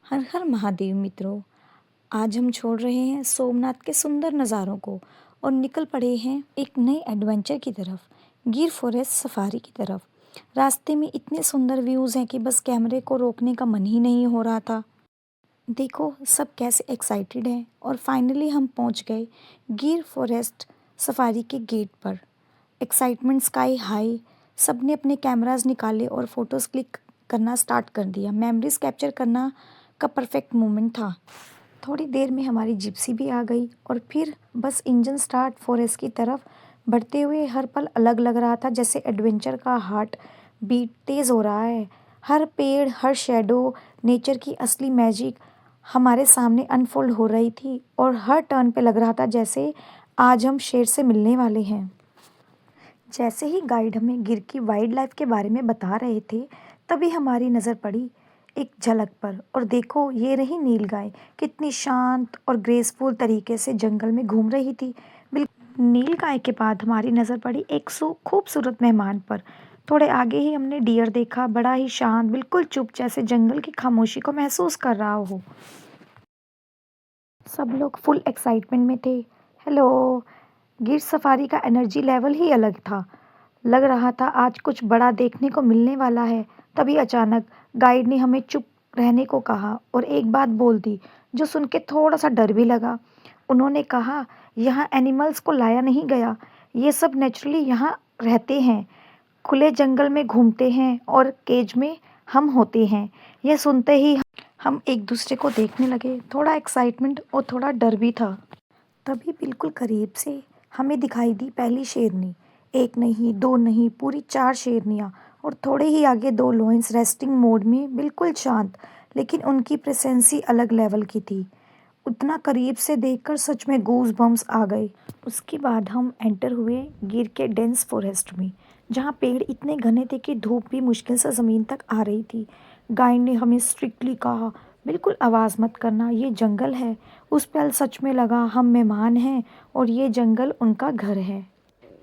हर हर महादेव मित्रों। आज हम छोड़ रहे हैं सोमनाथ के सुंदर नज़ारों को और निकल पड़े हैं एक नए एडवेंचर की तरफ, गिर फॉरेस्ट सफारी की तरफ। रास्ते में इतने सुंदर व्यूज़ हैं कि बस कैमरे को रोकने का मन ही नहीं हो रहा था। देखो सब कैसे एक्साइटेड हैं और फाइनली हम पहुंच गए गिर फॉरेस्ट सफारी के गेट पर। Excitement sky high. सबने अपने कैमरास निकाले और फोटोज़ क्लिक करना स्टार्ट कर दिया। मेमोरीज कैप्चर करना का परफेक्ट मोमेंट था। थोड़ी देर में हमारी जिप्सी भी आ गई और फिर बस इंजन स्टार्ट फॉरेस्ट की तरफ बढ़ते हुए हर पल अलग लग रहा था, जैसे एडवेंचर का हार्ट बीट तेज़ हो रहा है। हर पेड़, हर शेडो, नेचर की असली मैजिक हमारे सामने अनफोल्ड हो रही थी और हर टर्न पे लग रहा था जैसे आज हम शेर से मिलने वाले हैं। जैसे ही गाइड हमें गिर की वाइल्ड लाइफ के बारे में बता रहे थे, तभी हमारी नज़र पड़ी एक झलक पर, और देखो ये रही नीलगाय, कितनी शांत और ग्रेसफुल तरीके से जंगल में घूम रही थी। बिल्कुल नीलगाय के बाद हमारी नज़र पड़ी एक खूबसूरत मेहमान पर। थोड़े आगे ही हमने डियर देखा, बड़ा ही शांत, बिल्कुल चुप, जैसे जंगल की खामोशी को महसूस कर रहा हो। सब लोग फुल एक्साइटमेंट में थे। हेलो। गिर सफारी का एनर्जी लेवल ही अलग था। लग रहा था आज कुछ बड़ा देखने को मिलने वाला है। तभी अचानक गाइड ने हमें चुप रहने को कहा और एक बात बोल दी जो सुन के थोड़ा सा डर भी लगा। उन्होंने कहा, यहाँ एनिमल्स को लाया नहीं गया, ये सब नेचुरली यहाँ रहते हैं, खुले जंगल में घूमते हैं और केज में हम होते हैं। यह सुनते ही हम एक दूसरे को देखने लगे, थोड़ा एक्साइटमेंट और थोड़ा डर भी था। तभी बिल्कुल करीब से हमें दिखाई दी पहली शेरनी। एक नहीं, दो नहीं, पूरी 4 शेरनियाँ, और थोड़े ही आगे 2 लॉयंस रेस्टिंग मोड में बिल्कुल शांत, लेकिन उनकी प्रेजेंस ही अलग लेवल की थी। उतना करीब से देखकर सच में गूज बम्स आ गए। उसके बाद हम एंटर हुए गिर के डेंस फॉरेस्ट में, जहाँ पेड़ इतने घने थे कि धूप भी मुश्किल से ज़मीन तक आ रही थी। गाइड ने हमें स्ट्रिक्टली कहा, बिल्कुल आवाज़ मत करना, ये जंगल है। उस पल सच में लगा हम मेहमान हैं और ये जंगल उनका घर है।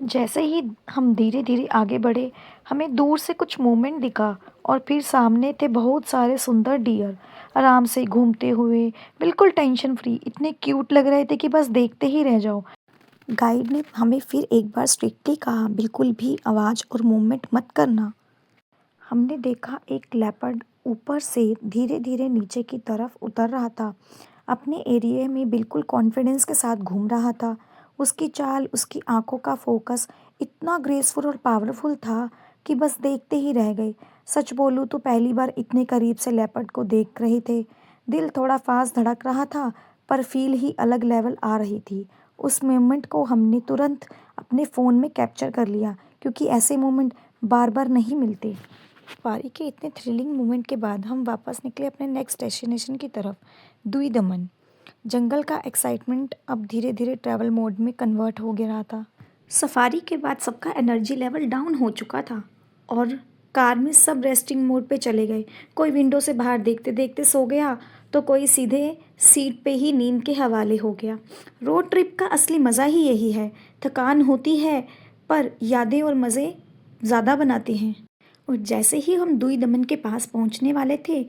जैसे ही हम धीरे धीरे आगे बढ़े, हमें दूर से कुछ मूवमेंट दिखा और फिर सामने थे बहुत सारे सुंदर डियर, आराम से घूमते हुए, बिल्कुल टेंशन फ्री, इतने क्यूट लग रहे थे कि बस देखते ही रह जाओ। गाइड ने हमें फिर एक बार स्ट्रिक्टली कहा, बिल्कुल भी आवाज़ और मूवमेंट मत करना। हमने देखा एक लेपर्ड ऊपर से धीरे धीरे नीचे की तरफ उतर रहा था। अपने एरिया में बिल्कुल कॉन्फिडेंस के साथ घूम रहा था। उसकी चाल, उसकी आंखों का फोकस इतना ग्रेसफुल और पावरफुल था कि बस देखते ही रह गए। सच बोलूँ तो पहली बार इतने करीब से लेपर्ड को देख रहे थे। दिल थोड़ा फास्ट धड़क रहा था, पर फील ही अलग लेवल आ रही थी। उस मोमेंट को हमने तुरंत अपने फ़ोन में कैप्चर कर लिया, क्योंकि ऐसे मोमेंट बार बार नहीं मिलते। सफारी के इतने थ्रिलिंग मोमेंट के बाद हम वापस निकले अपने नेक्स्ट डेस्टिनेशन की तरफ, दुई दमन। जंगल का एक्साइटमेंट अब धीरे धीरे ट्रैवल मोड में कन्वर्ट हो गया था। सफारी के बाद सबका एनर्जी लेवल डाउन हो चुका था और कार में सब रेस्टिंग मोड पे चले गए। कोई विंडो से बाहर देखते देखते सो गया, तो कोई सीधे सीट पे ही नींद के हवाले हो गया। रोड ट्रिप का असली मज़ा ही यही है, थकान होती है पर यादें और मज़े ज़्यादा बनाते हैं। और जैसे ही हम दुई दमन के पास पहुंचने वाले थे,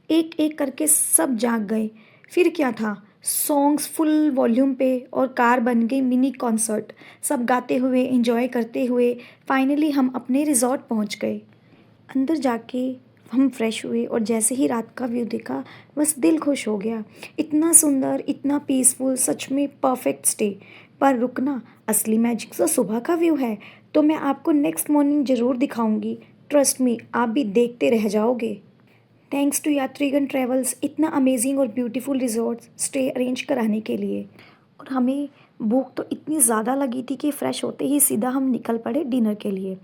एक एक करके सब जाग गए। फिर क्या था, सॉन्ग्स फुल वॉल्यूम पे और कार बन गई मिनी कॉन्सर्ट। सब गाते हुए, एंजॉय करते हुए फाइनली हम अपने रिजॉर्ट पहुंच गए। अंदर जाके हम फ्रेश हुए और जैसे ही रात का व्यू देखा, बस दिल खुश हो गया। इतना सुंदर, इतना पीसफुल, सच में परफेक्ट स्टे। पर रुकना, असली मैजिक तो सुबह का व्यू है, तो मैं आपको नेक्स्ट मॉर्निंग ज़रूर दिखाऊंगी। ट्रस्ट मी, आप भी देखते रह जाओगे। थैंक्स टू यात्रीगण ट्रेवल्स इतना अमेजिंग और ब्यूटीफुल रिजॉर्ट स्टे अरेंज कराने के लिए। और हमें भूख तो इतनी ज़्यादा लगी थी कि फ्रेश होते ही सीधा हम निकल पड़े डिनर के लिए।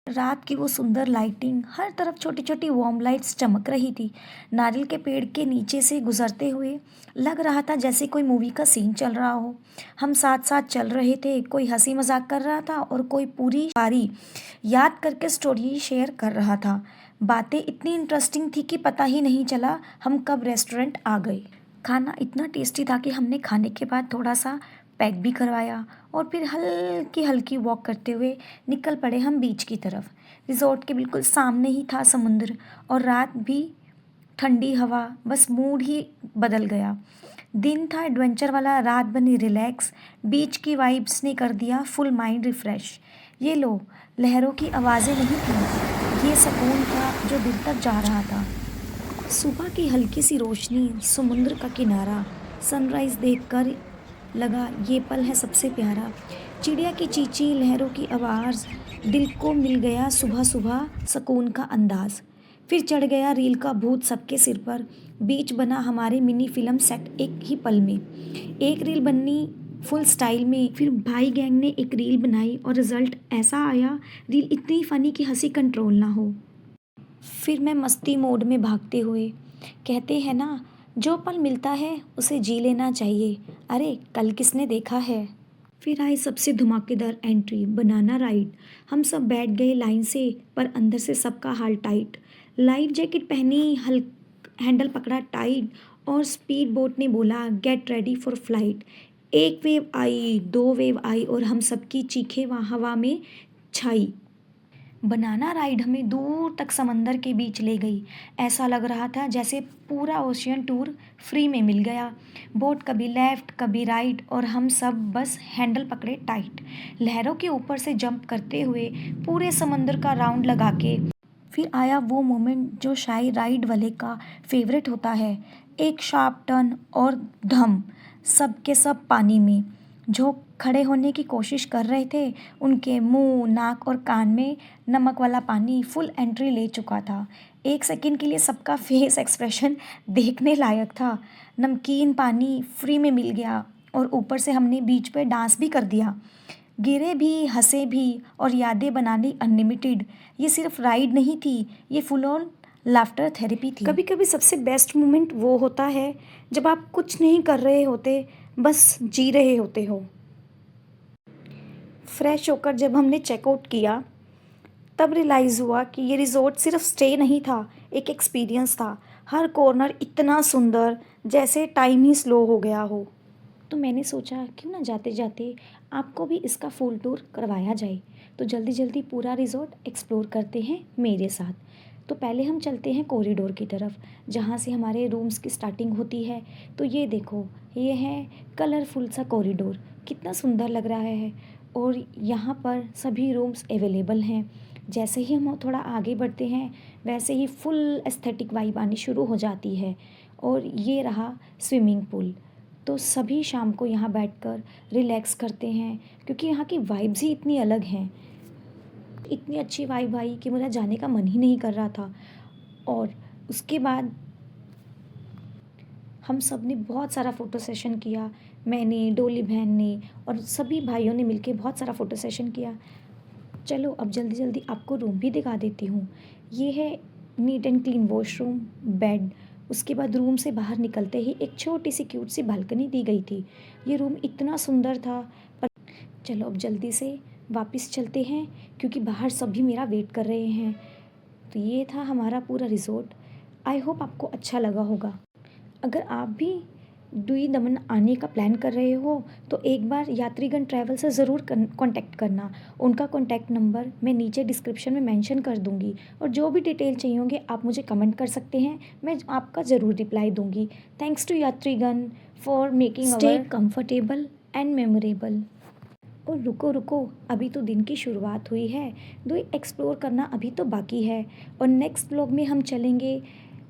रात की वो सुंदर लाइटिंग, हर तरफ छोटी छोटी वार्म लाइट्स चमक रही थी। नारियल के पेड़ के नीचे से गुजरते हुए लग रहा था जैसे कोई मूवी का सीन चल रहा हो। हम साथ साथ चल रहे थे, कोई हंसी मजाक कर रहा था और कोई पूरी पारी याद करके स्टोरी शेयर कर रहा था। बातें इतनी इंटरेस्टिंग थी कि पता ही नहीं चला हम कब रेस्टोरेंट आ गए। खाना इतना टेस्टी था कि हमने खाने के बाद थोड़ा सा पैक भी करवाया और फिर हल्की हल्की वॉक करते हुए निकल पड़े हम बीच की तरफ। रिजॉर्ट के बिल्कुल सामने ही था समुंदर और रात भी ठंडी हवा, बस मूड ही बदल गया। दिन था एडवेंचर वाला, रात बनी रिलैक्स, बीच की वाइब्स ने कर दिया फुल माइंड रिफ्रेश। ये लो, लहरों की आवाज़ें नहीं थी, ये सुकून था जो दिल तक जा रहा था। सुबह की हल्की सी रोशनी, समुद्र का किनारा, सनराइज देखकर लगा ये पल है सबसे प्यारा। चिड़िया की चींची, लहरों की आवाज़, दिल को मिल गया सुबह सुबह सुकून का अंदाज। फिर चढ़ गया रील का भूत सबके सिर पर, बीच बना हमारे मिनी फिल्म सेट एक ही पल में। एक रील बनी फुल स्टाइल में, फिर भाई गैंग ने एक रील बनाई और रिजल्ट ऐसा आया, रील इतनी फनी कि हंसी कंट्रोल ना हो। फिर मैं मस्ती मोड में भागते हुए, कहते हैं ना जो पल मिलता है उसे जी लेना चाहिए, अरे कल किसने देखा है। फिर आई सबसे धमाकेदार एंट्री, बनाना राइड। हम सब बैठ गए लाइन से, पर अंदर से सबका हाल टाइट। लाइफ जैकेट पहनी, हल हैंडल पकड़ा टाइट, और स्पीड बोट ने बोला गेट रेडी फॉर फ्लाइट। एक वेव आई, दो वेव आई, और हम सबकी चीखें वहाँ हवा में छाई। बनाना राइड हमें दूर तक समंदर के बीच ले गई। ऐसा लग रहा था जैसे पूरा ओशियन टूर फ्री में मिल गया। बोट कभी लेफ्ट कभी राइट, और हम सब बस हैंडल पकड़े टाइट, लहरों के ऊपर से जंप करते हुए पूरे समंदर का राउंड लगा के। फिर आया वो मोमेंट जो शायद राइड वाले का फेवरेट होता है, एक शार्प टर्न और धम, सब के सब पानी में। जो खड़े होने की कोशिश कर रहे थे, उनके मुंह, नाक और कान में नमक वाला पानी फुल एंट्री ले चुका था। एक सेकंड के लिए सबका फेस एक्सप्रेशन देखने लायक था। नमकीन पानी फ्री में मिल गया, और ऊपर से हमने बीच पे डांस भी कर दिया, गिरे भी, हंसे भी, और यादें बनानी अनलिमिटेड। ये सिर्फ राइड नहीं थी, ये फुल ऑन लाफ्टर थेरेपी थी। कभी कभी सबसे बेस्ट मोमेंट वो होता है जब आप कुछ नहीं कर रहे होते, बस जी रहे होते हो। फ्रेश होकर जब हमने चेकआउट किया, तब रियलाइज़ हुआ कि ये रिजॉर्ट सिर्फ स्टे नहीं था, एक एक्सपीरियंस था। हर कॉर्नर इतना सुंदर, जैसे टाइम ही स्लो हो गया हो। तो मैंने सोचा क्यों ना जाते जाते आपको भी इसका फुल टूर करवाया जाए। तो जल्दी जल्दी पूरा रिजॉर्ट एक्सप्लोर करते हैं मेरे साथ। तो पहले हम चलते हैं कॉरिडोर की तरफ, जहाँ से हमारे रूम्स की स्टार्टिंग होती है। तो ये देखो, ये है कलरफुल सा कॉरिडोर, कितना सुंदर लग रहा है। और यहाँ पर सभी रूम्स अवेलेबल हैं। जैसे ही हम थोड़ा आगे बढ़ते हैं, वैसे ही फुल एस्थेटिक वाइब आनी शुरू हो जाती है। और ये रहा स्विमिंग पूल। तो सभी शाम को यहाँ बैठकर रिलैक्स करते हैं, क्योंकि यहाँ की वाइब्स ही इतनी अलग हैं। इतनी अच्छी वाइब आई कि मेरा जाने का मन ही नहीं कर रहा था। और उसके बाद हम सब ने बहुत सारा फ़ोटो सेशन किया। मैंने, डोली बहन ने, और सभी भाइयों ने मिलके बहुत सारा फ़ोटो सेशन किया। चलो अब जल्दी जल्दी आपको रूम भी दिखा देती हूँ। ये है neat and clean washroom, bed. उसके बाद रूम से बाहर निकलते ही एक छोटी सी क्यूट सी बालकनी दी गई थी। ये रूम इतना सुंदर था। पर चलो अब जल्दी से वापस चलते हैं, क्योंकि बाहर सभी मेरा वेट कर रहे हैं। तो ये था हमारा पूरा रिजॉर्ट। आई होप आपको अच्छा लगा होगा। अगर आप भी दुई दमन आने का प्लान कर रहे हो, तो एक बार यात्रीगण ट्रैवल से ज़रूर कांटेक्ट करना। उनका कांटेक्ट नंबर मैं नीचे डिस्क्रिप्शन में मेंशन कर दूंगी, और जो भी डिटेल चाहिए होंगे आप मुझे कमेंट कर सकते हैं, मैं आपका ज़रूर रिप्लाई दूंगी। थैंक्स टू यात्रीगण for making stay comfortable and memorable. और रुको रुको, अभी तो दिन की शुरुआत हुई है, दो एक्सप्लोर करना अभी तो बाकी है। और नेक्स्ट ब्लॉग में हम चलेंगे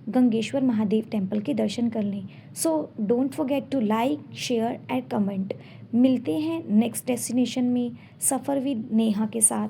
गंगेश्वर महादेव टेम्पल के दर्शन कर लें। So don't forget to like, share and comment. मिलते हैं नेक्स्ट डेस्टिनेशन में, सफ़र विद नेहा के साथ।